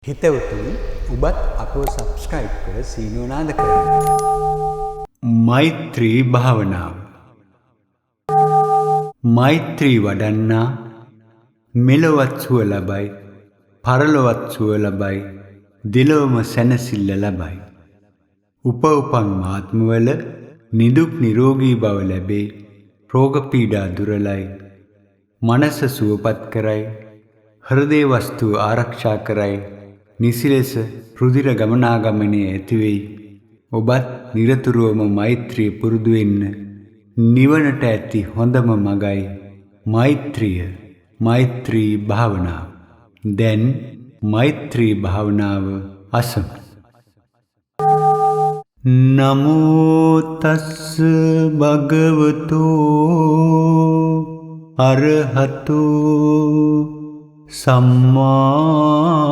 හිතවතුනි ඔබත් අපව සබ්ස්ක්‍රයිබ් කර සීනුව නාද කරන්න. මෛත්‍රී භාවනාව. මෛත්‍රී වඩන්නා මෙලොවත් සුව ලබයි, පරලොවත් සුව ලබයි, දිලොවම සැනසෙල්ල ලබයි. උපන් ආත්මවල නිදුක් නිරෝගී බව ලැබේ. රෝග පීඩා දුරලයි. මනස සුවපත් කරයි. හෘදේ වස්තුව ආරක්ෂා කරයි. නිසි ලෙස රුධිර ගමනාගමනය ඇති වෙයි. ඔබත් නිරතුරුවම මෛත්‍රිය පුරුදු වෙන්න. නිවනට ඇති හොඳම මගයි මෛත්‍රිය. මෛත්‍රී භාවනාව. දැන් මෛත්‍රී භාවනාව අසමු. නමෝ තස්ස භගවතෝ අරහතෝ සම්මා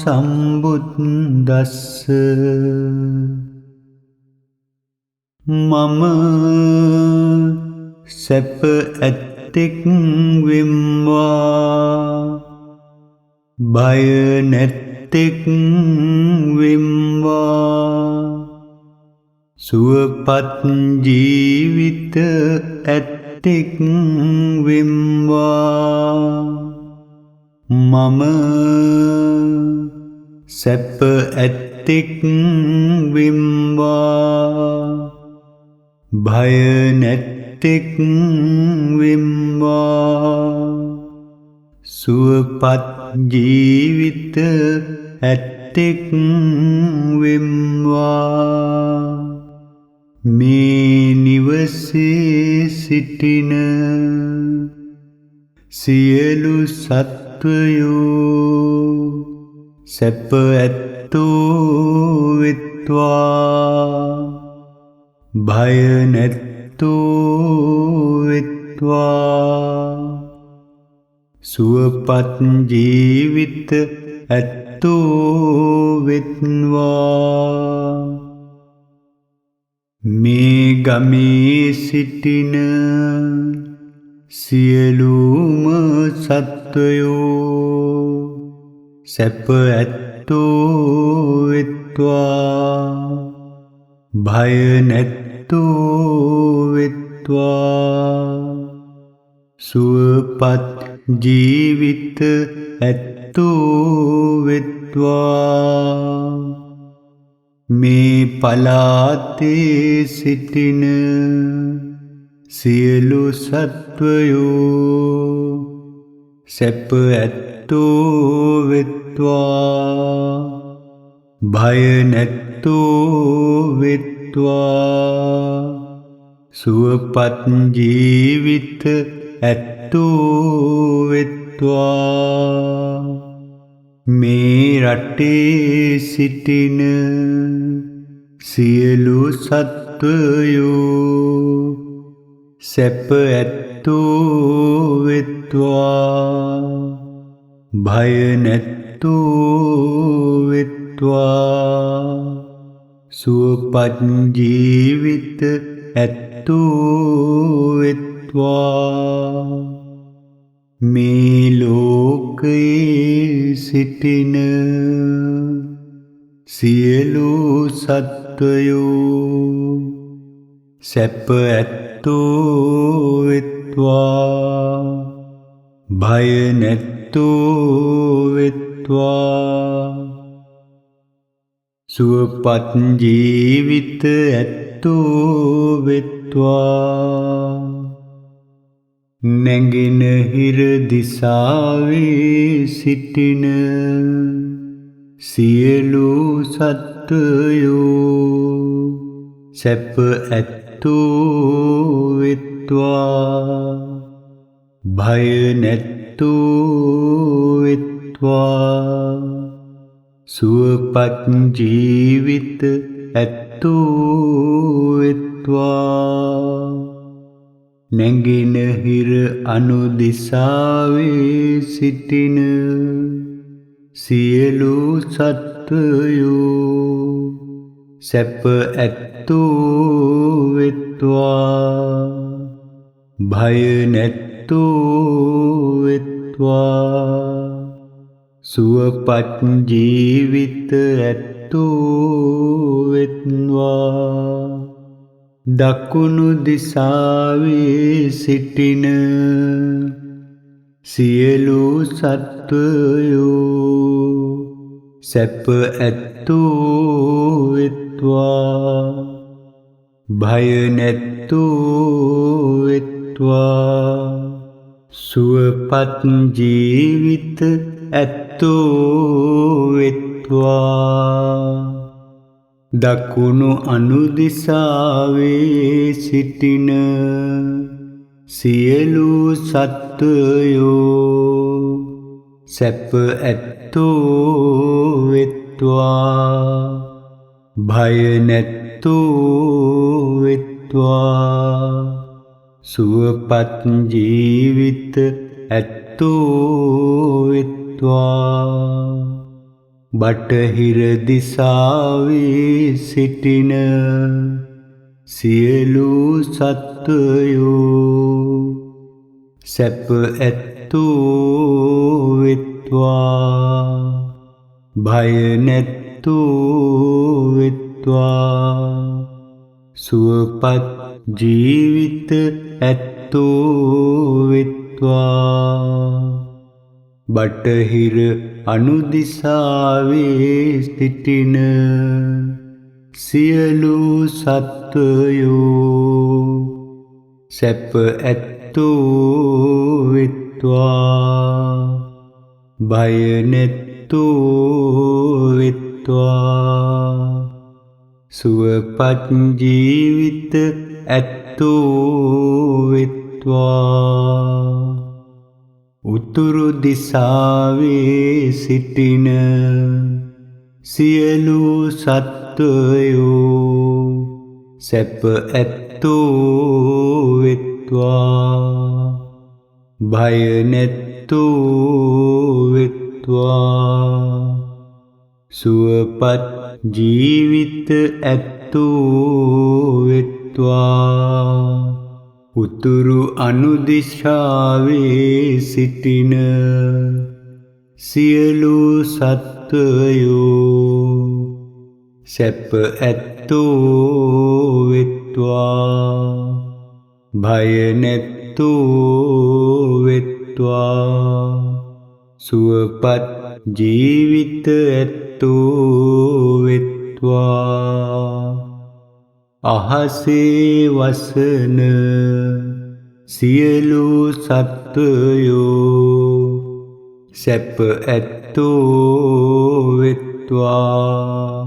සම්බුද්දස්ස. මම සැප ඇත්තෙක් වෙම්වා, බය නැත්තෙක් වෙම්වා, සුවපත් ජීවිත ඇත්තෙක් වෙම්වා. මම සැප ඇත්තෙක් වෙම්වා, භය නැත්තෙක් වෙම්වා, සුවපත් ජීවිත ඇත්තෙක් වෙම්වා. මේ නිවසේ සිටින සියලු සත්වයෝ සැප ඇත්තෝ වෙත්වා, භය නැත්තෝ වෙත්වා, සුවපත් ජීවිත ඇත්තෝ වෙත්වා. මේ ගමේ සිටින සියලුම සත්වයෝ සැප ඇත්තෝ වෙත්වා, භය නැත්තෝ වෙත්වා, සුවපත් ජීවිත ඇත්තෝ වෙත්වා. මේ පලාතේ සිටින සියලු සත්වයෝ සැප ඇත්තෝ වෙත්වා, භය නැත්තෝ වෙත්වා, සුවපත් ජීවිත ඇත්තෝ වෙත්වා. මේ රටේ සිටින සියලු සත්වයෝ සැප ඇත්තෝ වෙත්වා, භය නැත්තෝ වෙත්වා, සුවපත් ජීවිත ඇත්තෝ වෙත්වා. මේ ලෝකයේ සිටින සියලු සත්වයෝ සැප ඇත්තෝ වෙත්වා, භය නැත්තෝ වෙත්වා, සුවපත් ජීවිත ඇත්තෝ වෙත්වා. නැගෙනහිර දිසාවේ සිටින සියලු සත්වයෝ සැප ඇත්තෝ වෙත්වා, භය නැත්තෝ වෙත්වා, සුවපත් ජීවිත ඇත්තෝ වෙත්වා. නැගෙනහිර අනුදිසාවේ සිටින සියලු සත්වයෝ සැප ඇත්තෝ වෙත්වා, භය නැත්තෝ වෙත්වා, සුවපත් ජීවිත ඇත්තෝ වෙත්වා. දකුණු දිසාවේ සිටින සියලු සත්වයෝ සැප ඇත්තෝ වෙත්වා. භය නැත්තෝ වෙත්වා. සුවපත් ජීවිත ඇත්තෝ වෙත්වා. දකුණු අනුදිසාවේ සිටින සියලු සත්වයෝ සැප ඇත්තෝ වෙත්වා. භය නැත්තෝ වෙත්වා. සුවපත් ජීවිත ඇත්තෝ වෙත්වා. බටහිර දිසාවේ සිටින සියලු සත්වයෝ සැප ඇත්තෝ වෙත්වා. භය නැත්තෝ වෙත්වා. සුවපත් ජීවිත ඇත්තෝ වෙත්වා. බටහිර අනුදිසාවේ සිටින සියලු සත්වයෝ සැප ඇත්තෝ වෙත්වා. භය නැත්තෝ වෙත්වා. සුවපත් ජීවිත ඇත්තෝ වෙත්වා. උතුරු දිසාවේ සිටින සියලු සත්වයෝ සැප ඇත්තෝ වෙත්වා. භය නැත්තෝ වෙත්වා. සුවපත් ජීවිත ඇත්තෝ වෙත්වා. උතුරු අනුදිශාවේ සිටින සියලු සත්වයෝ සැප ඇත්තෝ වෙත්වා. භය නැත්තෝ වෙත්වා. සුවපත් ජීවිත ඇත්තෝ වෙත්වා. අහසේ වසන සියලු සත්වයෝ සැප ඇත්තෝ වෙත්වා.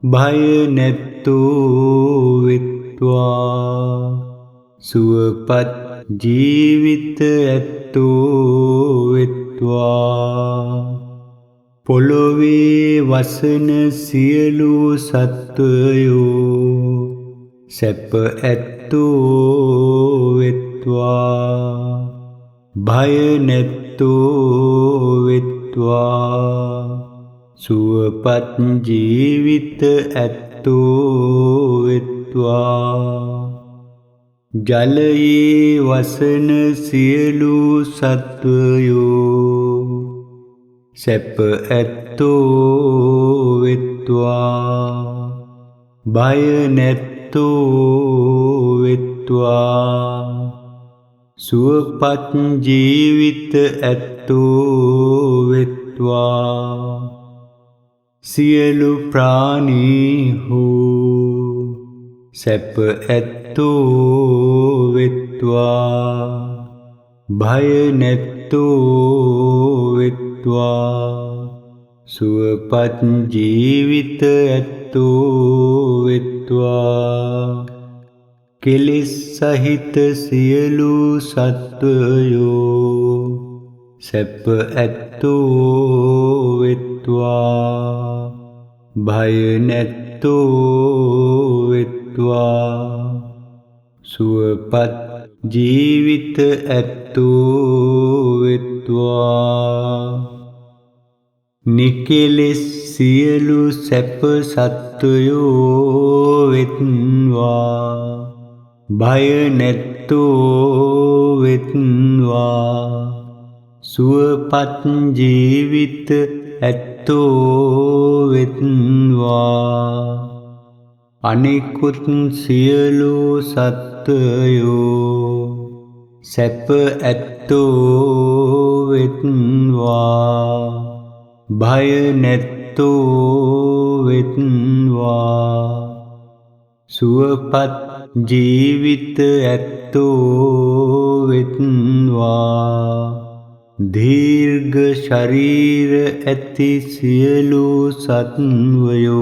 භය නැත්තෝ වෙත්වා. සුවපත් ජීවිත ඇත්තෝ වෙත්වා. පොළොවේ වසන සියලු සත්වයෝ සැප ඇත්තෝ වෙත්වා. භය නැත්තෝ වෙත්වා. සුවපත් ජීවිත ඇත්තෝ වෙත්වා. ජලයේ වසන සියලු සත්වයෝ සැප ඇත්තෝ වෙත්වා. භය නැත්තෝ වෙත්වා. සුවපත් ජීවිත ඇත්තෝ වෙත්වා. සියලු ප්‍රාණීහු සැප ඇත්තෝ වෙත්වා. භය නැත්තෝ වෙත්වා. සුවපත් ජීවිත ඇත්තෝ වෙත්වා. කෙලෙස් සහිත සියලු සත්වයෝ සැප ඇත්තෝ වෙත්වා. භය නැත්තෝ වෙත්වා. සුවපත් ජීවිත ඇත්තෝ වෙත්වා. නිකෙලෙස් සියලු සැප සත්වයෝ වෙත්වා. භය නැත්තෝ වෙත්වා. සුවපත් ජීවිත ඇත්තෝ වෙත්වා. අනිකුත් සියලු සත්වයෝ සැප ඇත්තෝ වෙත්වා. භය නැත්තෝ වෙත්වා. සුවපත් ජීවිත ඇත්තෝ වෙත්වා. දීර්ඝ ශරීර ඇති සියලු සත්වයෝ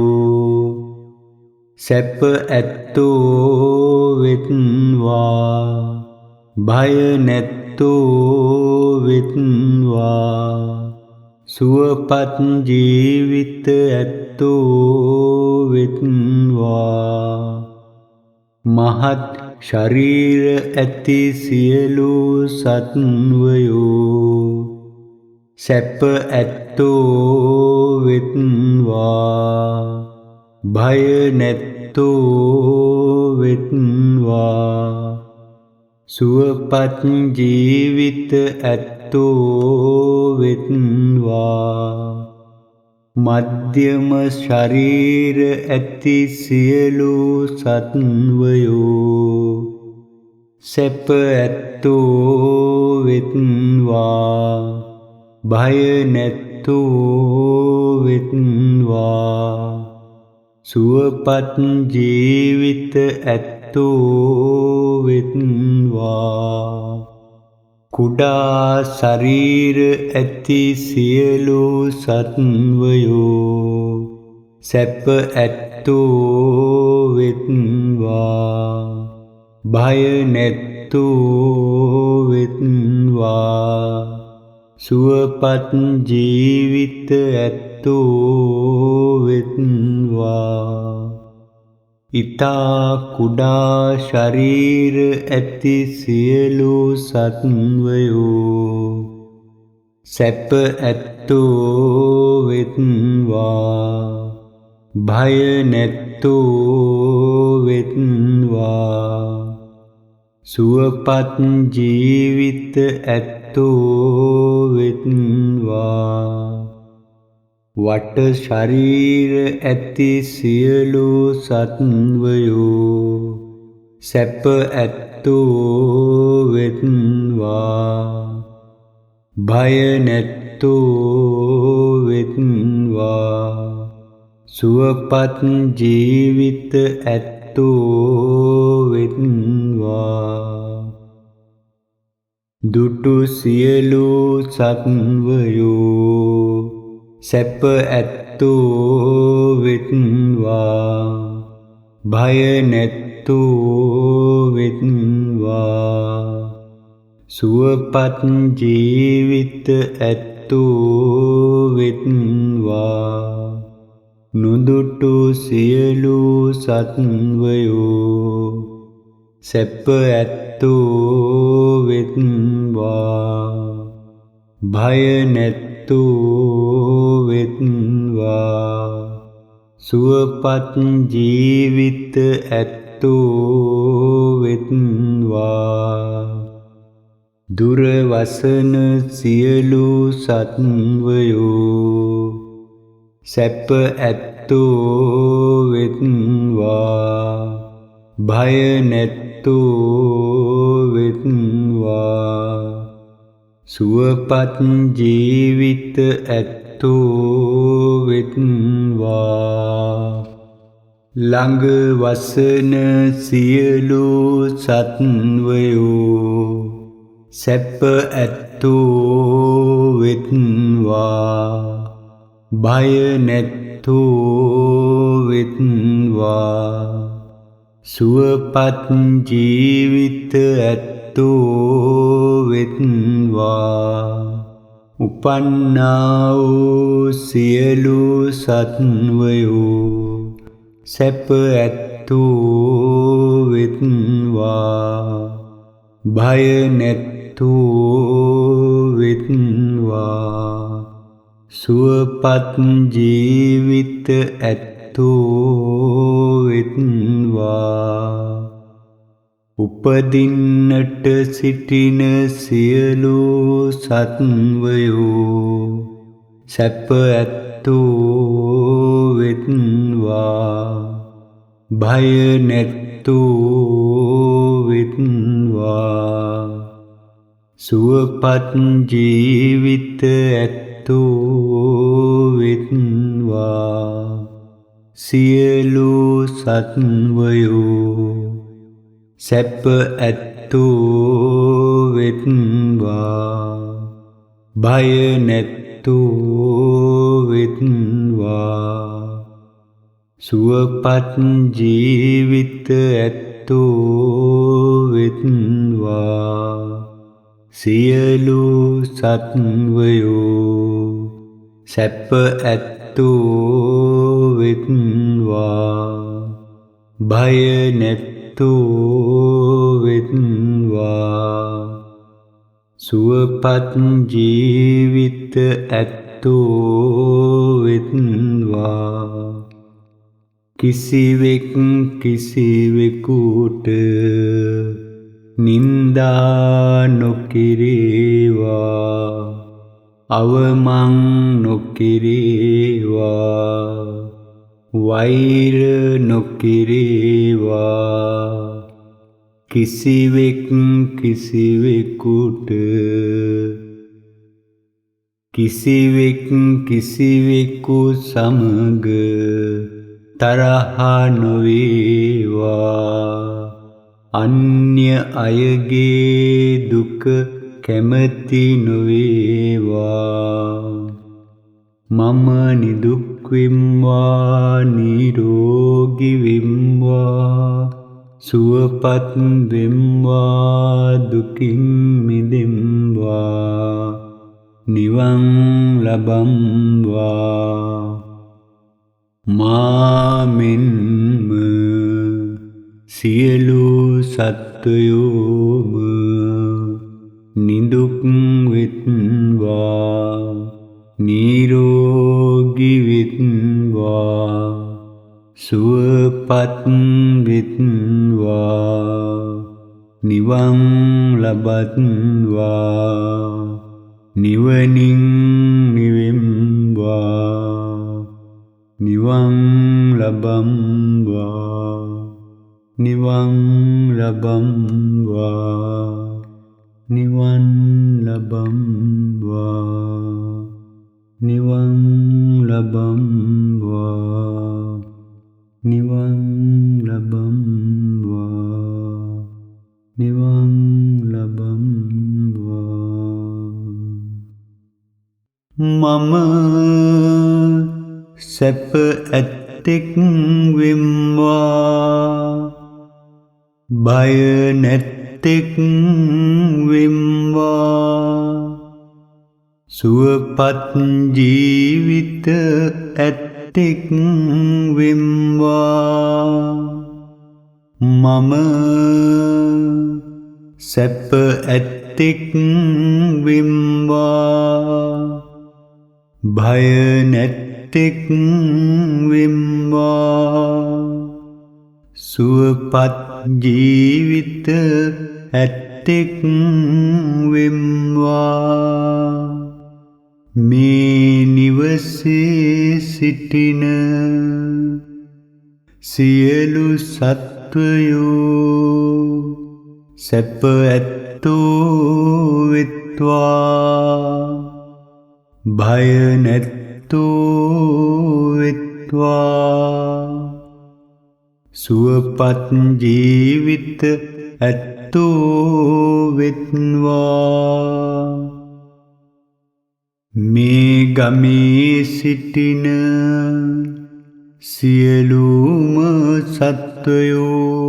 සැප ඇත්තෝ වෙත්වා. භය නැත්තෝ වෙත්වා. සුවපත් ජීවිත ඇත්තෝ වෙත්වා. මහත් ශරීර ඇති සියලු සත්වයෝ සැප ඇත්තෝ වෙත්වා. භය නැත්තෝ වෙත්වා. සුවපත් ජීවිත ඇත්තෝ වෙත්වා. මධ්‍යම ශරීර ඇති සියලු සත්වයෝ සැප ඇත්තෝ වෙත්වා. භය නැත්තෝ වෙත්වා. සුවපත් ජීවිත ඇත්තෝ වෙත්වා. කුඩා ශරීර ඇති සියලු සත්වයෝ සැප ඇත්තෝ වෙත්වා. භය නැත්තෝ වෙත්වා. සුවපත් ජීවිත ඇත්තෝ වෙත්වා. ඉතා කුඩා ශරීර ඇති සියලු සත්වයෝ සැප ඇත්තෝ වෙත්වා. භය නැත්තෝ වෙත්වා. සුවපත් ජීවිත ඇත්තෝ වෙත්වා. වට ශරීර ඇති සියලු සත්වයෝ සැප ඇත්තෝ වෙත්වා. භය නැත්තෝ වෙත්වා. සුවපත් ජීවිත ඇත්තෝ වෙත්වා. දුටු සියලු සත්වයෝ සැප ඇත්තෝ වෙත්වා. භය නැත්තෝ වෙත්වා. සුවපත් ජීවිත ඇත්තෝ වෙත්වා. නුදුටු සියලු සත්වයෝ සැප ඇත්තෝ වෙත්වා. භය නැත්තෝ වෙත්වා. සුවපත් ජීවිත ඇත්තෝ වෙත්වා. දුරවසන සියලු සත්වයෝ සැප ඇත්තෝ වෙත්වා. භය නැත්තෝ වෙත්වා. සුවපත් ජීවිත ඇත්තෝ වෙත්වා. ළඟ වසන සියලු සත්වයෝ සැප ඇත්තෝ වෙත්වා. භය නැත්තෝ වෙත්වා. සුවපත් ජීවිත ඇත්තෝ වෙත්වා. උපන්නා වූ සියලු සත්වයෝ සැප ඇත්තෝ වෙත්වා. භය නැත්තෝ වෙත්වා. සුවපත් ජීවිත ඇත්තෝ වෙත්වා. උපදින්නට සිටින සියලු සත්වයෝ සැප ඇත්තෝ වෙත්වා භය නැත්තෝ වෙත්වා සුවපත් ජීවිත ඇත්තෝ වෙත්වා සියලු සත්වයෝ සැප ඇත්තෝ වෙත්වා භය නැත්තෝ වෙත්වා සුවපත් ජීවිත ඇත්තෝ වෙත්වා සියලු සත්වයෝ සැප ඇත්තෝ වෙත්වා භය නැත්තෝ වෙත්වා සුවපත් ජීවිත ඇත්තෝ වෙත්වා කිසිවෙක් කිසිවෙකුට නින්දා නොකිරේවා අවමන් නොකිරේවා වෛර නොකිරේවා කිසිවෙක් කිසිවෙකුට කිසිවෙක් කිසිවෙකු සමග තරහ නොවේවා අන්‍ය අයගේ දුක කැමති නොවේවා මම නිදුක් වෙම්වා නිරෝගී වෙම්වා සුවපත් වෙම්වා දුකින් මිදෙම්වා නිවන් ලබම්වා මා මෙන්ම සියලු සත්වයෝම නිදුක් වෙත්වා නිරෝගී වෙත්වා සුවපත් වෙත්වා නිවන් ලබත්වා නිවනින් නිවෙම්වා නිවන් ලබම්වා නිවන් ලබම්වා නිවන් ලබම්වා නිවන් ලබම්වා නිවන් ලබම්වා නිවන් ලබම්වා මම සැප ඇත්තෙක් වෙම්වා භය නැත්තෙක් වෙම්වා සුවපත් ජීවිත ඇත්තෙක් වෙම්වා මම සැප ඇත්තෙක් වෙම්වා භය නැත්තෙක් වෙම්වා සුවපත් ජීවිත ඇත්තෙක් වෙම්වා මේ නිවසේ සිටින සියලු සත්වයෝ සැප ඇත්තෝ වෙත්වා භය නැත්තෝ වෙත්වා සුවපත් ජීවිත ඇත්තෝ වෙත්වා මේ ගමේ සිටින සියලුම සත්වයෝ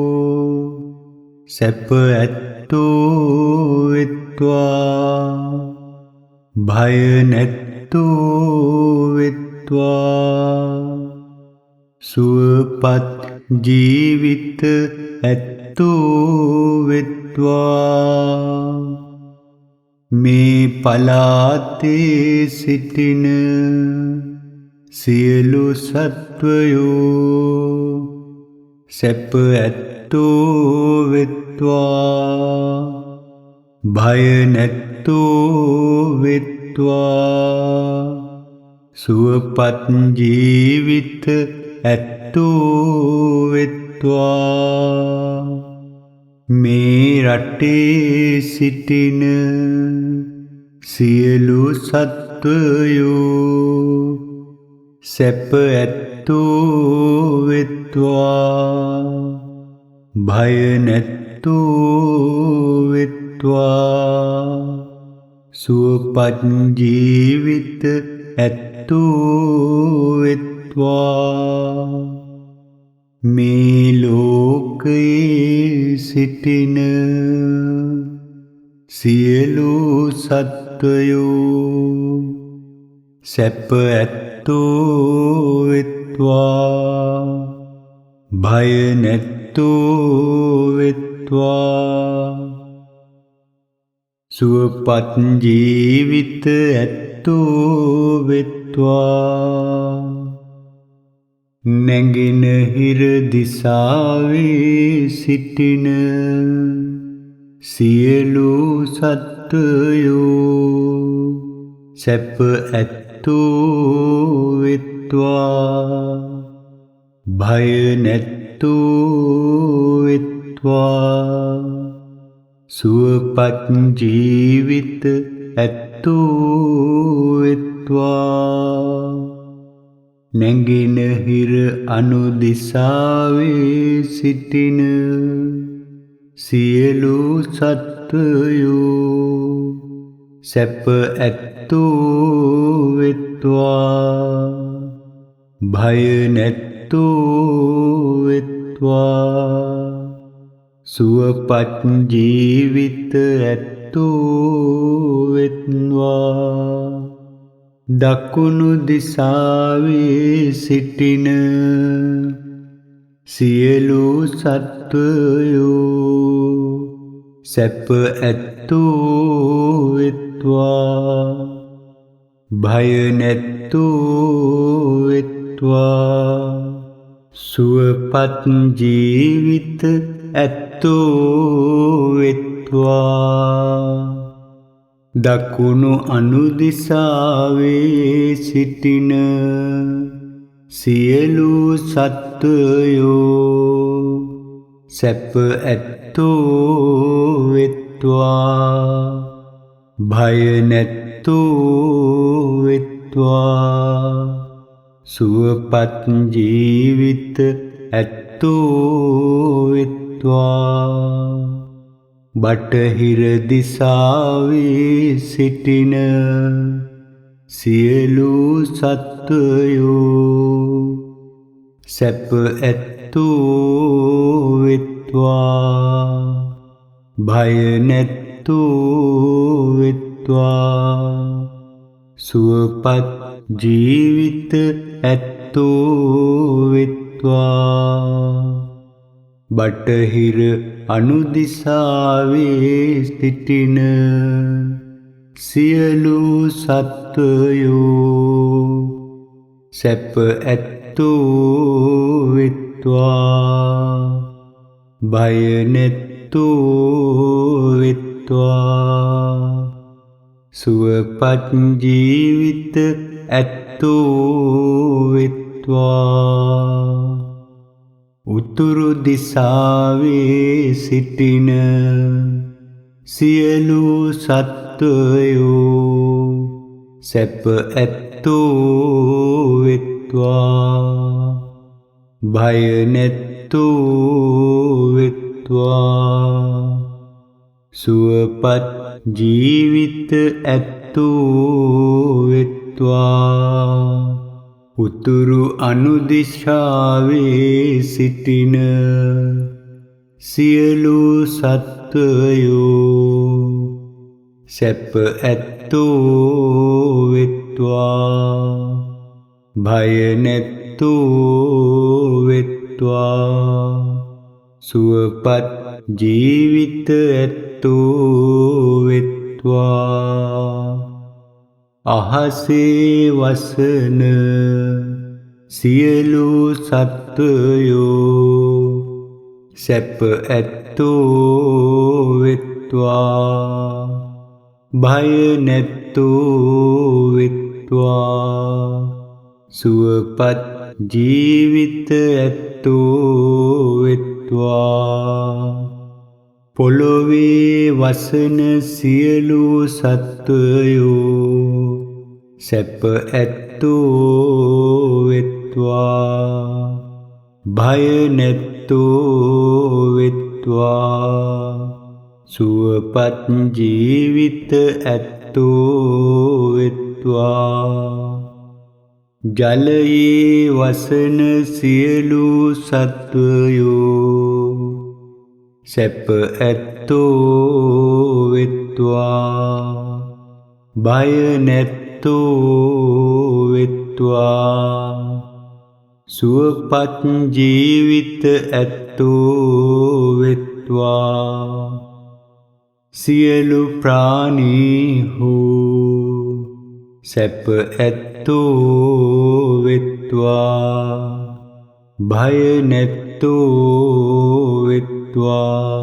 සැප ඇත්තෝ වෙත්වා භය නැත්තෝ වෙත්වා සුවපත් ජීවිත ඇත්තෝ වෙත්වා මේ පලාතේ සිටින සියලු සත්වයෝ සැප ඇත්තෝ වෙත්වා භය නැත්තෝ වෙත්වා සුවපත් ජීවිත ඇත්තෝ වෙත්වා මේ රටේ සිටින සියලු සත්වයෝ සැප ඇත්තෝ වෙත්වා භය නැත්තෝ වෙත්වා සුවපත් ජීවිත ඇත්තෝ වෙත්වා මේ ලෝකයේ සිටින සියලු සත්වයෝ සැප ඇත්තෝ වෙත්වා භය නැත්තෝ වෙත්වා සුවපත් ජීවිත ඇත්තෝ වෙත්වා නැගෙනහිර දිසාවේ සිටින සියලු සත්වයෝ සැප ඇත්තෝ වෙත්වා භය නැත්තෝ වෙත්වා සුවපත් ජීවිත ඇත්තෝ වෙත්වා නැගෙනහිර අනුදිසාවේ සිටින සියලු සත්වයෝ සැප ඇත්තෝ වෙත්වා භය නැත්තෝ වෙත්වා සුවපත් ජීවිත ඇත්තෝ වෙත්වා දකුණු දිසාවේ සිටින සියලු සත්වයෝ සැප ඇත්තෝ වෙත්වා භය නැත්තෝ වෙත්වා සුවපත් ජීවිත ඇත්තෝ වෙත්වා දකුණු අනුදිසාවේ සිටින සියලු සත්වයෝ සැප ඇත්තෝ වෙත්වා භය නැත්තෝ වෙත්වා සුවපත් ජීවිත ඇත්තෝ වෙත්වා බටහිර දිසාවේ සිටින සියලු සත්වයෝ සැප ඇත්තෝ වෙත්වා භය නැත්තෝ වෙත්වා සුවපත් ජීවිත ඇත්තෝ වෙත්වා බටහිර අනුදිසාවේ සිටින සියලු සත්වයෝ සැප ඇත්තෝ වෙත්වා භය නැත්තෝ වෙත්වා සුවපත් ජීවිත ඇත්තෝ වෙත්වා උතුරු දිසාවේ සිටින සියලු සත්වයෝ සැප ඇත්තෝ වෙත්වා භය නැත්තෝ වෙත්වා සුවපත් ජීවිත ඇත්තෝ වෙත්වා උතුරු අනුදිශාවේ සිටින සියලු සත්වයෝ සැප ඇත්තෝ වෙත්වා භය නැත්තෝ වෙත්වා සුවපත් ජීවිත ඇත්තෝ වෙත්වා අහසේ වසන සියලු සත්වයෝ සැප ඇත්තෝ වෙත්වා භය නැත්තෝ වෙත්වා සුවපත් ජීවිත ඇත්තෝ වෙත්වා පොළොවේ වසන සියලු සත්වයෝ සැප ඇත්තෝ වෙත්වා භය නැත්තෝ වෙත්වා සුවපත් ජීවිත ඇත්තෝ වෙත්වා ජලයේ වසන සියලු සත්වයෝ සැප ඇත්තෝ වෙත්වා භය නැත්තෝ වෙත්වා සුවපත් ජීවිත ඇත්තෝ වෙත්වා සියලු ප්‍රාණීහු සැප ඇත්තෝ වෙත්වා භය නැත්තෝ වෙත්වා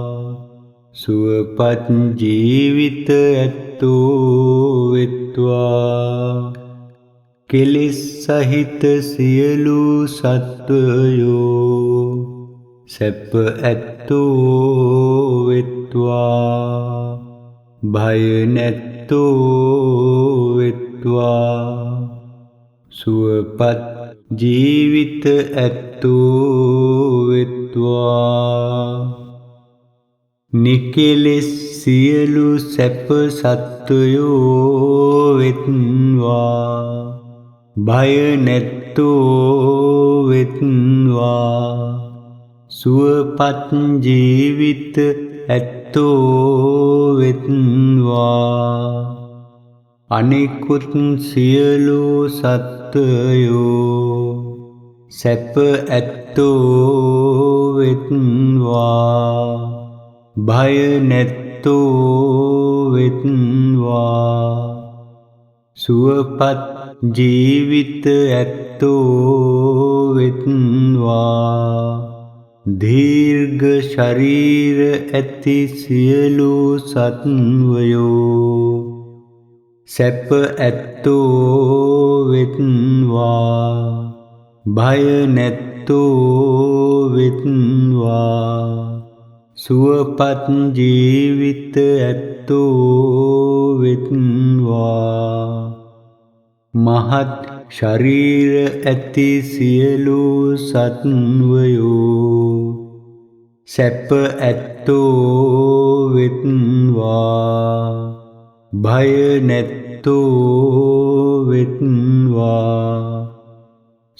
සුවපත් ජීවිත ඇත්තෝ වෙත්වා කෙලෙස් සහිත සියලු සත්වයෝ සැප ඇත්තෝ වෙත්වා භය නැත්තෝ වෙත්වා සුවපත් ජීවිත ඇත්තෝ වෙත්වා නිකෙලෙස් සියලු සැප සත්වයෝ වෙත්වා භය නැත්තෝ වෙත්වා සුවපත් ජීවිත ඇත්තෝ වෙත්වා අනිකුත් සියලු සත්වයෝ සැප ඇත්තෝ වෙත්වා භය නැත්තෝ වෙත්වා සුවපත් ජීවිත ඇත්තෝ වෙත්වා දීර්ඝ ශරීර ඇති සියලු සත්වයෝ සැප ඇත්තෝ වෙත්වා භය නැත්තෝ වෙත්වා සුවපත් ජීවිත ඇත්තෝ වෙත්වා මහත් ශරීර ඇති සියලු සත්වයෝ සැප ඇත්තෝ වෙත්වා භය නැත්තෝ වෙත්වා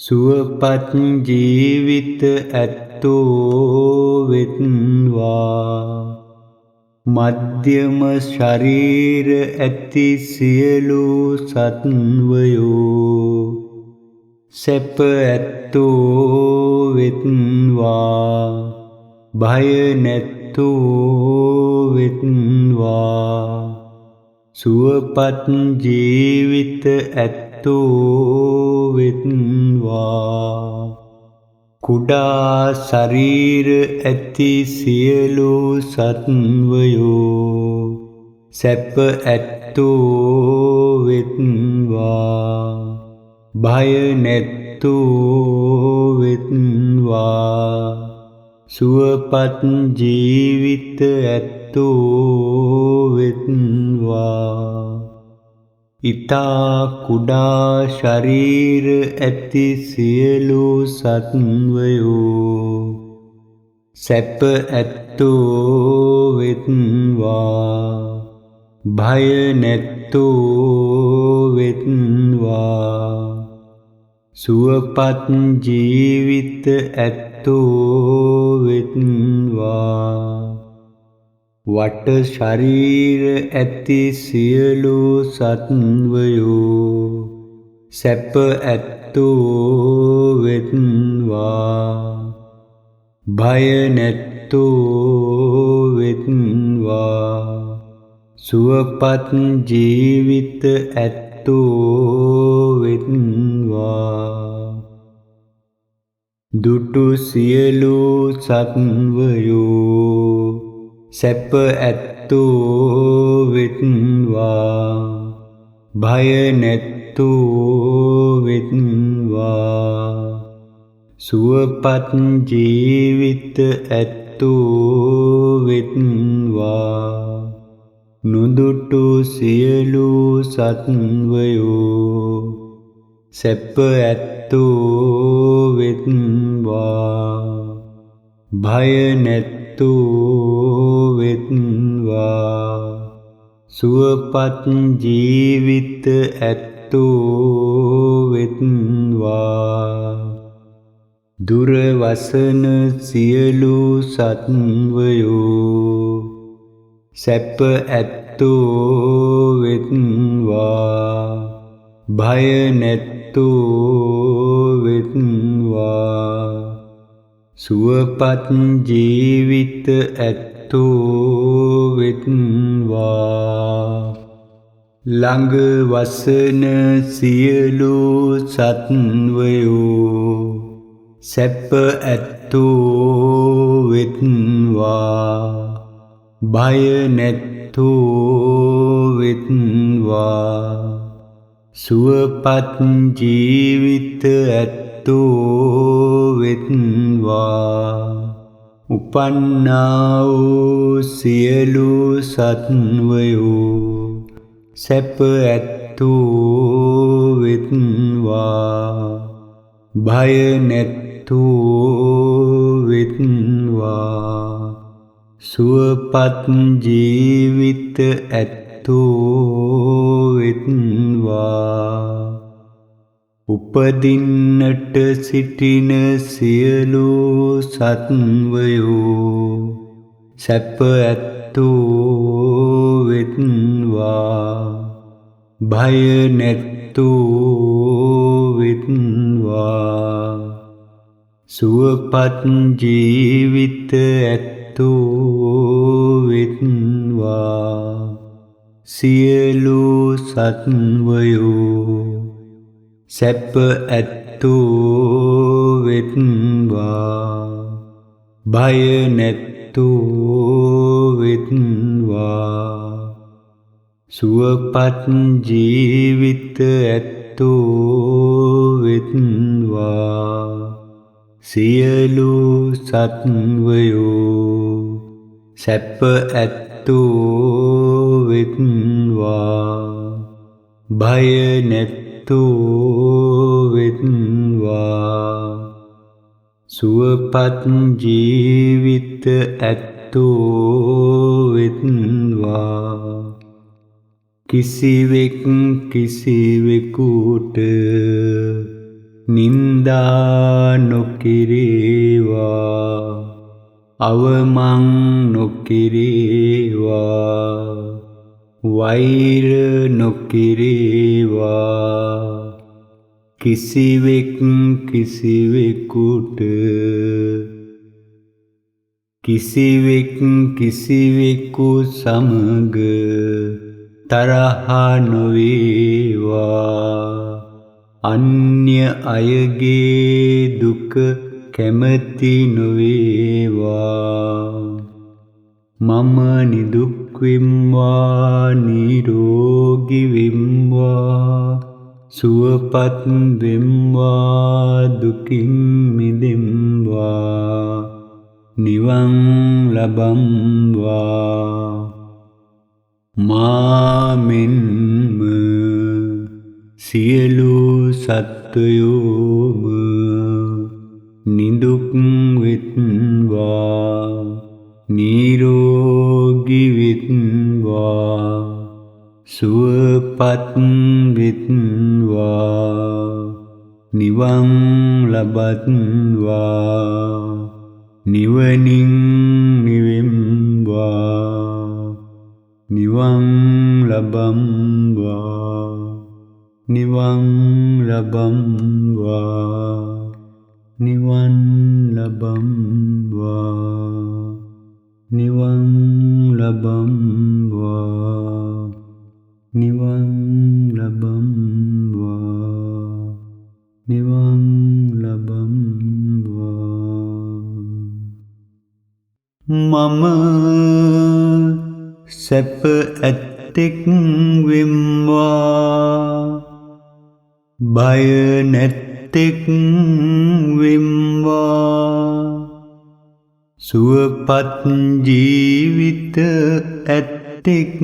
සුවපත් ජීවිත ඇත්තෝ වෙත්වා මධ්‍යම ශරීර ඇති සියලු සත්වයෝ සැප ඇත්තෝ වෙත්වා භය නැත්තෝ වෙත්වා සුවපත් ජීවිත ඇත්තෝ වෙත්වා කුඩා ශරීර ඇති සියලු සත්වයෝ සැප ඇත්තෝ වෙත්වා භය නැත්තෝ වෙත්වා සුවපත් ජීවිත ඇත්තෝ වෙත්වා ඉතා කුඩා ශරීර ඇති සියලු සත්වයෝ සැප ඇත්තෝ වෙත්වා භය නැත්තෝ වෙත්වා සුවපත් ජීවිත ඇත්තෝ වෙත්වා වට ශරීර ඇති සියලු සත්වයෝ සැප ඇත්තෝ වෙත්වා භය නැත්තෝ වෙත්වා සුවපත් ජීවිත ඇත්තෝ වෙත්වා දුටු සියලු සත්වයෝ සැප ඇත්තෝ වෙත්වා භය නැත්තෝ වෙත්වා සුවපත් ජීවිත ඇත්තෝ වෙත්වා නුදුටු සියලු සත්වයෝ සැප ඇත්තෝ වෙත්වා භය නැත්තෝ වෙත්වා සුවපත් ජීවිත ඇත්තෝ වෙත්වා දුරවසන සියලු සත්වයෝ සැප ඇත්තෝ වෙත්වා භය නැත්තෝ වෙත්වා සුවපත් ජීවිත ඇත්තෝ වෙත්වා ළඟ වසන සියලු සත්වයෝ සැප ඇත්තෝ වෙත්වා භය නැත්තෝ වෙත්වා සුවපත් ජීවිත ඇත්තෝ වෙත්වා උපන්නා වූ සියලු සත්වයෝ සැප ඇත්තෝ වෙත්වා භය නැත්තෝ වෙත්වා සුවපත් ජීවිත ඇත්තෝ වෙත්වා උපදින්නට සිටින සියලු සත්වයෝ සැප ඇත්තෝ වෙත්වා භය නැත්තෝ වෙත්වා සුවපත් ජීවිත ඇත්තෝ වෙත්වා සියලු සත්වයෝ සැප ඇත්තෝ වෙත්වා භය නැත්තෝ වෙත්වා සුවපත් ජීවිත ඇත්තෝ වෙත්වා සියලු සත්වයෝ සැප ඇත්තෝ වෙත්වා භය නැත්තෝ වෙත්වා සුවපත් ජීවිත ඇත්තෝ වෙත්වා කිසිවෙක් කිසිවෙකුට නින්දා නොකිරේවා අවමන් නොකිරේවා වෛර නොකිරේවා කිසිවෙක් කිසිවෙකුට කිසිවෙක් කිසිවෙකු සමග තරහ නොවේවා අන්‍ය අයගේ දුක කැමති නොවේවා මම නිදුක් වෙම්වා නිරෝගී වෙම්වා සුවපත් වෙම්වා දුකින් මිදෙම්වා නිවන් ලබම්වා මා මෙන්ම සියලු සත්වයෝම නිදුක් වෙත්වා නිරෝගී වෙත්වා සුවපත් වෙත්වා නිවන් ලබත්වා නිවනින් නිවෙම්වා නිවන් ලබම්වා නිවන් ලබම්වා නිවන් ලබම්වා නිවන් ලබම්වා නිවන් ලබම්වා නිවන් ලබම්වා මම සැප ඇත්තෙක් වෙම්වා බය නැත්තෙක් වෙම්වා සුවපත් ජීවිත ඇත්තෙක්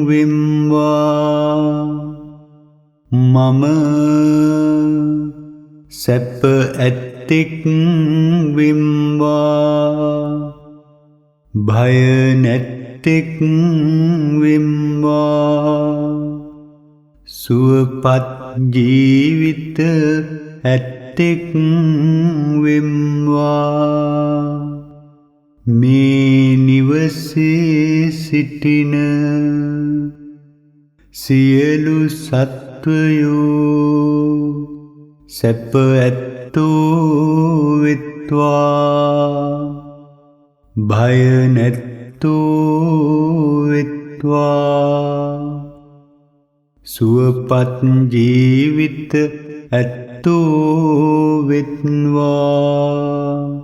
වෙම්වා මම සැප ඇත්තෙක් වෙම්වා භය නැත්තෙක් වෙම්වා සුවපත් ජීවිත ඇත්තෙක් වෙම්වා මේ නිවසේ සිටින සියලු සත්වයෝ සැප ඇත්තෝ වෙත්වා භය නැත්තෝ වෙත්වා සුවපත් ජීවිත ඇත්තෝ වෙත්වා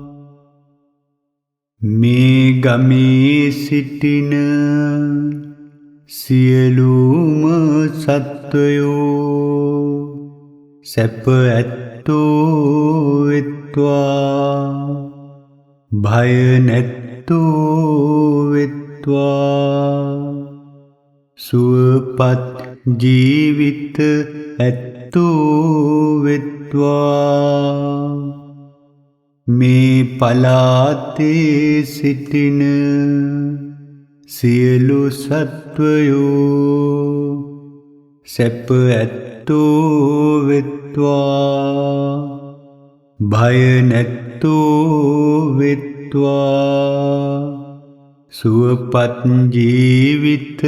මේ ගමේ සිටින සියලුම සත්වයෝ සැප ඇත්තෝ වෙත්වා භය නැත්තෝ වෙත්වා සුවපත් ජීවිත ඇත්තෝ වෙත්වා මේ පලාතේ සිටින සියලු සත්වයෝ සැප ඇත්තෝ වෙත්වා භය නැත්තෝ වෙත්වා සුවපත් ජීවිත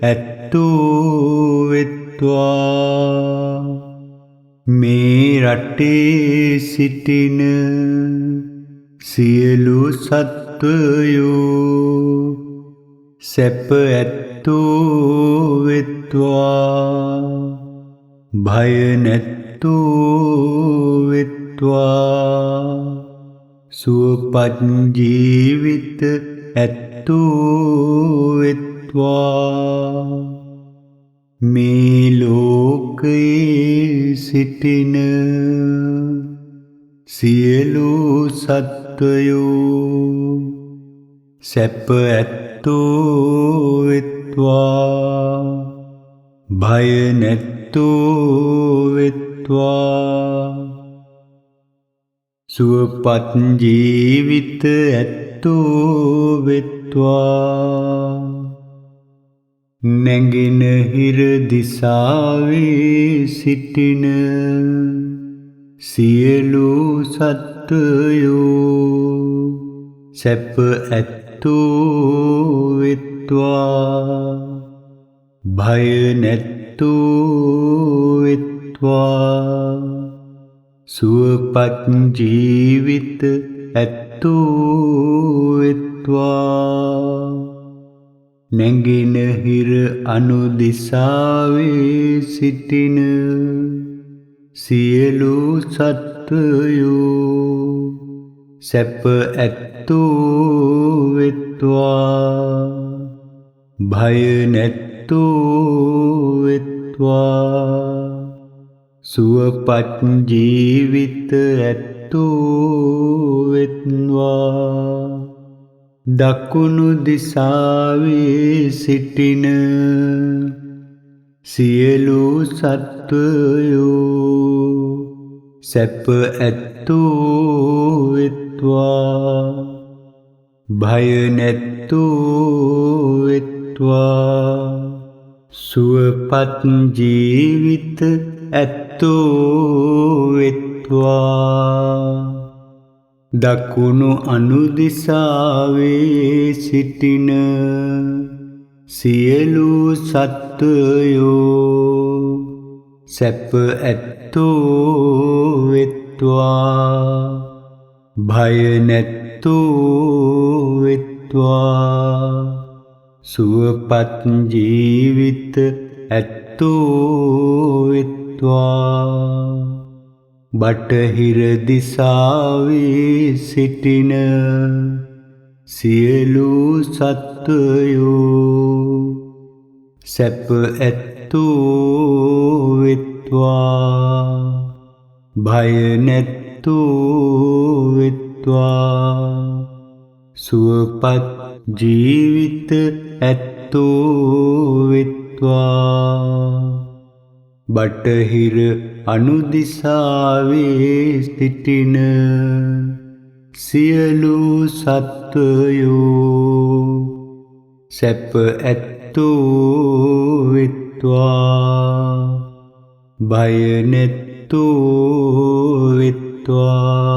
ඇත්තෝ වෙත්වා මේ රටේ සිටින සියලු සත්වයෝ සැප ඇත්තෝ වෙත්වා භය නැත්තෝ වෙත්වා සුවපත් ජීවිත ඇත්තෝ වෙත්වා මේ ලෝකයේ සිටින සියලු සත්වයෝ සැප ඇත්තෝ වෙත්වා භය නැත්තෝ වෙත්වා සුවපත් ජීවිත ඇත්තෝ වෙත්වා නැගෙනහිර දිසාවේ සිටින සියලු සත්වයෝ සැප ඇත්තෝ වෙත්වා භය නැත්තෝ වෙත්වා සුවපත් ජීවිත ඇත්තෝ වෙත්වා නැගෙනහිර අනුදිසාවේ සිටින සියලු සත්වයෝ සැප ඇත්තෝ වෙත්වා භය නැත්තෝ වෙත්වා සුවපත් ජීවිත ඇත්තෝ වෙත්වා දකුණු දිසාවේ සිටින සියලු සත්වයෝ සැප ඇත්තෝ වෙත්වා භය නැත්තෝ වෙත්වා සුවපත් ජීවිත ඇත්තෝ වෙත්වා දකුණු අනුදිසාවේ සිටින සියලු සත්වයෝ සැප ඇත්තෝ වෙත්වා භය නැත්තෝ වෙත්වා සුවපත් ජීවිත ඇත්තෝ වෙත්වා බටහිර දිසාවේ සිටින සියලු සත්වයෝ සැප ඇත්තෝ වෙත්වා භය නැත්තෝ වෙත්වා සුවපත් ජීවිත ඇත්තෝ වෙත්වා බටහිර අනුදිසාවේ සිටින සියලු සත්වයෝ සැප ඇත්තෝ වෙත්වා භය නැත්තෝ වෙත්වා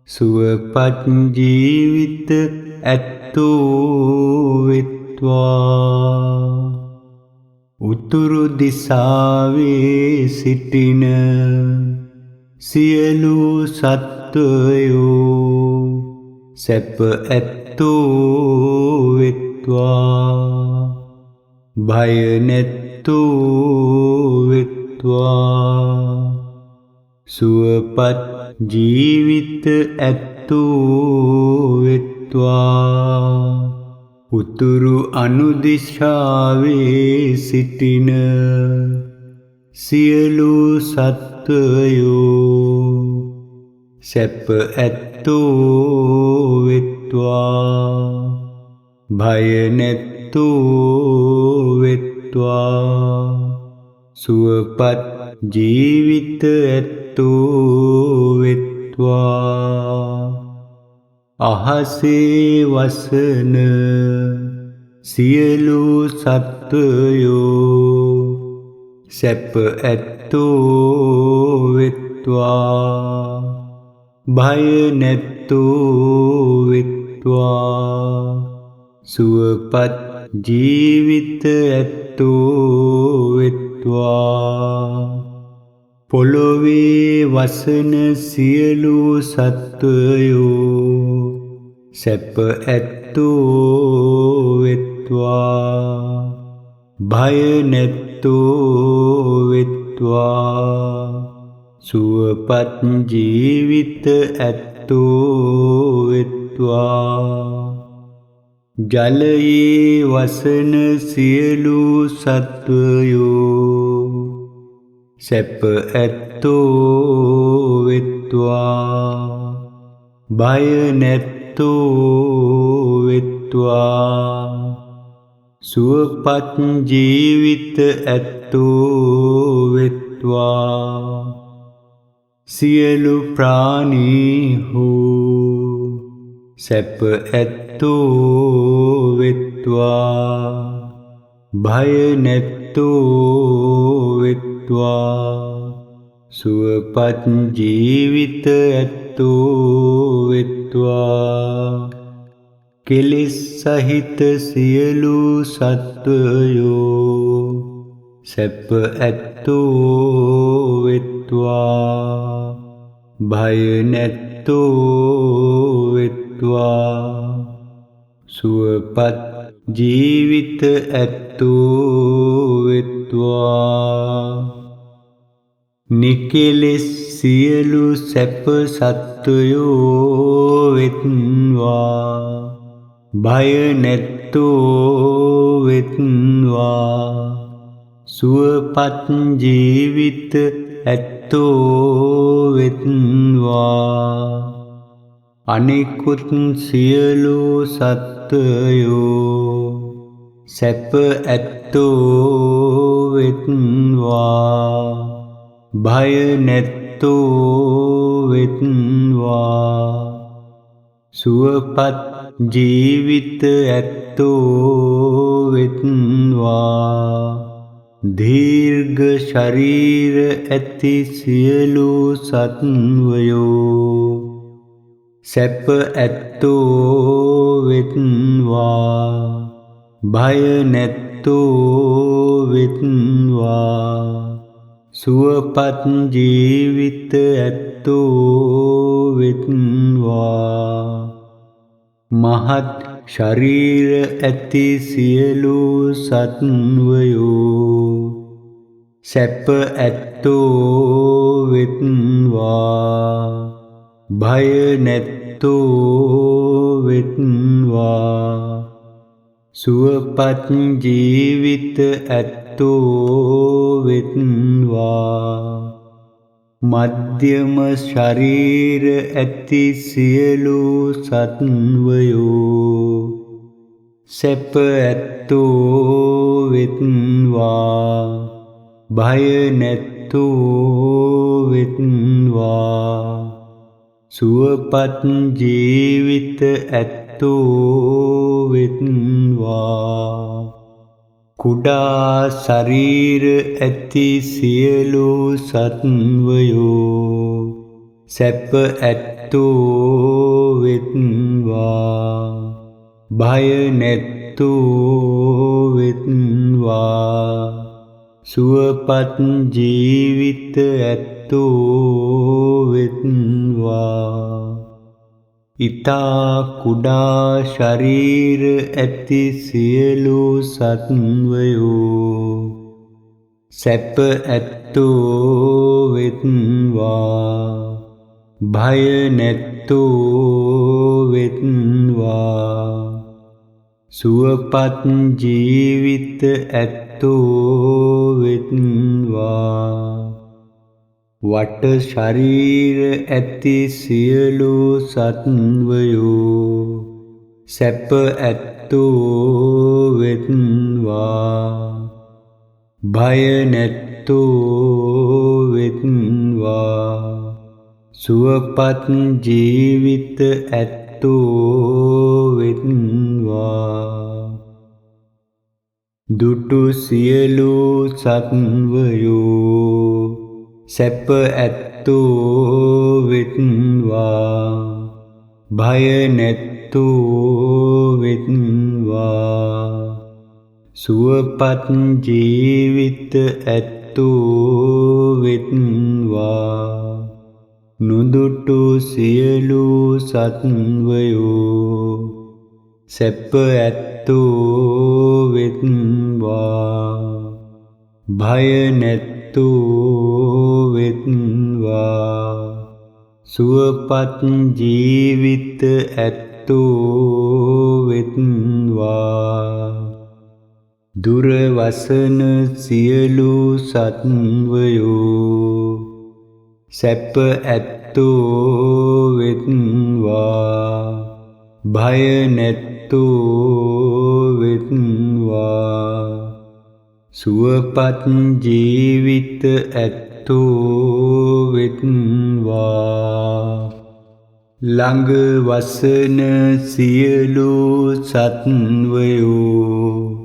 සුවපත් ජීවිත ඇත්තෝ වෙත්වා උතුරු දිසාවේ සිටින සියලු සත්වයෝ සැප ඇත්තෝ වෙත්වා භය නැත්තෝ වෙත්වා සුවපත් ජීවිත ඇත්තෝ වෙත්වා උතුරු අනුදිශාවේ සිටින සියලු සත්වයෝ සැප ඇත්තෝ වෙත්වා භය නැත්තෝ වෙත්වා සුවපත් ජීවිත ඇත්තෝ වෙත්වා අහසේ වසන සියලු සත්වයෝ සැප ඇත්තෝ වෙත්වා භය නැත්තෝ වෙත්වා සුවපත් ජීවිත ඇත්තෝ වෙත්වා පොළොවේ වසන සියලු සත්වයෝ සැප ඇත්තෝ වෙත්වා භය නැත්තෝ වෙත්වා සුවපත් ජීවිත ඇත්තෝ වෙත්වා ජලයේ වසන සියලු සත්වයෝ සැප ඇත්තෝ වෙත්වා භය නැත්තෝ වෙත්වා සුවපත් ජීවිත ඇත්තෝ වෙත්වා සියලු ප්‍රාණීහු සැප ඇත්තෝ වෙත්වා භය නැත්තෝ වෙත්වා සුවපත් ජීවිත ඇත්තෝ වෙත්වා කෙලෙස් සහිත සියලු සත්වයෝ සැප ඇත්තෝ වෙත්වා භය නැත්තෝ වෙත්වා සුවපත් ජීවිත ඇත්තෝ වෙත්වා නිකෙලෙස් සියලු සැප සත්වයෝ වෙත්වා භය නැත්තෝ වෙත්වා සුවපත් ජීවිත ඇත්තෝ වෙත්වා අනිකුත් සියලු සත්වයෝ සැප ඇත්තෝ වෙත්වා භය නැත්තෝ වෙත්වා සුවපත් ජීවිත ඇත්තෝ වෙත්වා දීර්ඝ ශරීර ඇති සියලු සත්වයෝ සැප ඇත්තෝ වෙත්වා භය නැත්තෝ වෙත්වා සුවපත් ජීවිත ඇත්තෝ වෙත්වා මහත් ශරීර ඇති සියලු සත්වයෝ සැප ඇත්තෝ වෙත්වා භය නැත්තෝ වෙත්වා සුවපත් ජීවිත ඇත්තෝ වෙත්වා මධ්‍යම ශරීර ඇති සියලු සත්වයෝ සැප ඇත්තෝ වෙත්වා භය නැත්තෝ වෙත්වා සුවපත් ජීවිත ඇත්තෝ වෙත්වා කුඩා ශරීර ඇති සියලු සත්වයෝ සැප ඇත්තෝ වෙත්වා භය නැත්තෝ වෙත්වා සුවපත් ජීවිත ඇත්තෝ වෙත්වා ඊතා කුඩා ශරීර ඇති සියලු සත්වයෝ සැප ඇත්තෝ වෙත්වා භය නැත්තෝ වෙත්වා සුවපත් ජීවිත ඇත්තෝ වෙත්වා වට ශරීර ඇති සියලු සත්වයෝ සැප ඇත්තෝ වෙත්වා භය නැත්තෝ වෙත්වා සුවපත් ජීවිත ඇත්තෝ වෙත්වා දුටු සියලු සත්වයෝ සැප ඇත්තෝ වෙත්වා භය නැත්තෝ වෙත්වා සුවපත් ජීවිත ඇත්තෝ වෙත්වා නුදුටු සියලු සත්වයෝ සැප ඇත්තෝ වෙත්වා භය නැත්තෝ වෙත්වා සුවපත් ජීවිත ඇත්තෝ වෙත්වා දුරවසන සියලු සත්වයෝ සැප ඇත්තෝ වෙත්වා භය නැත්තෝ වෙත්වා සුවපත් ජීවිත ඇත්තෝ වෙත්වා ළඟ වසන සියලු සත්වයෝ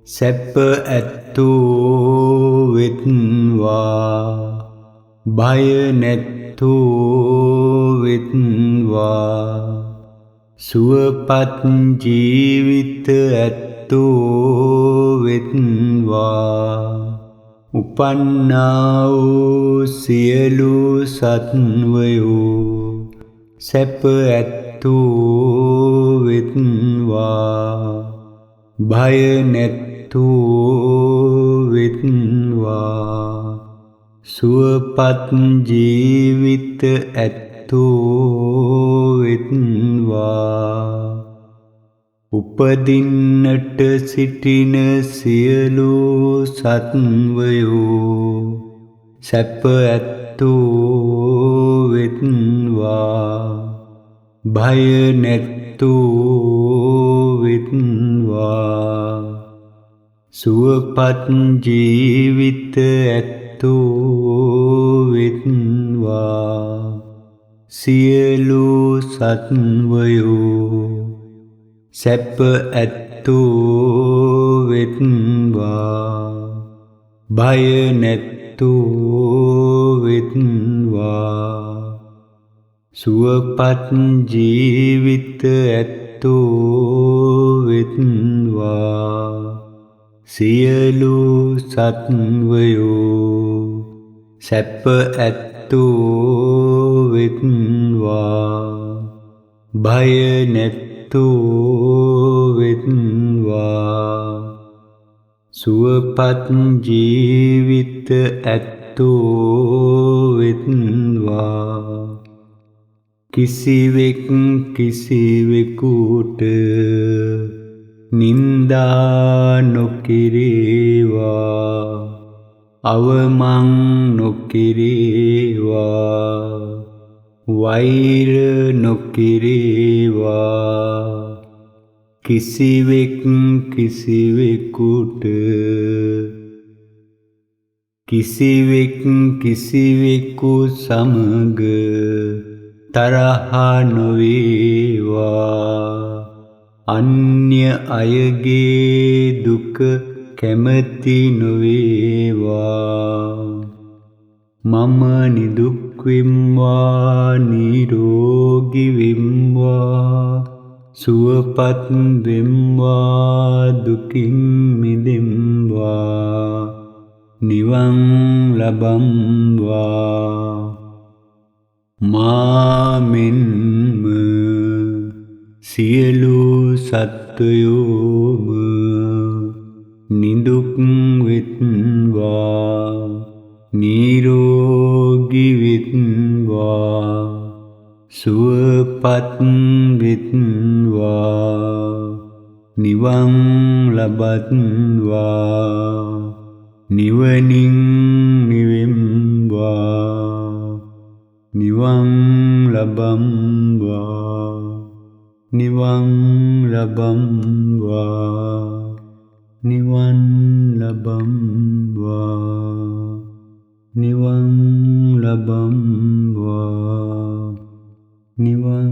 සැප ඇත්තෝ වෙත්වා භය නැත්තෝ වෙත්වා සුවපත් ජීවිත ඇත්තෝ වෙත්වා උපන්නා වූ සියලු සත්වයෝ සැප ඇත්තෝ වෙත්වා භය නැත්තෝ වෙත්වා සුවපත් ජීවිත ඇත්තෝ වෙත්වා උපදින්නට සිටින සියලු සත්වයෝ සැප ඇත්තෝ වෙත්වා භය නැත්තෝ වෙත්වා සුවපත් ජීවිත ඇත්තෝ වෙත්වා සියලු සත්වයෝ සැප ඇත්තෝ වෙත්වා භය නැත්තෝ වෙත්වා සුවපත් ජීවිත ඇත්තෝ වෙත්වා සියලු සත්වයෝ සැප ඇත්තෝ වෙත්වා භය නැත්තෝ වෙත්වා සුවපත් ජීවිත ඇත්තෝ වෙත්වා කිසිවෙක් කිසිවෙකුට නින්දා නොකිරේවා අවමන් නොකිරේවා වෛර නොකිරේවා කිසිවෙක් කිසිවෙකුට කිසිවෙක් කිසිවෙකු සමග තරහ නොවේවා අන්‍ය අයගේ දුක කැමති නොවේවා මම නිදුක් වෙම්වා නිරෝගී වෙම්වා සුවපත් වෙම්වා දුකින් මිදෙම්වා නිවන් ලබම්වා මා මෙන්ම සියලු සත්වයෝම නිදුක් වෙත්වා නිරෝගී වෙත්වා සුවපත් වෙත්වා නිවන් ලබත්වා නිවනින් නිවෙම්වා නිවන් ලබම්වා නිවන් ලබම්වා නිවන් ලබම්වා නිවන් ලබම්වා නිවන්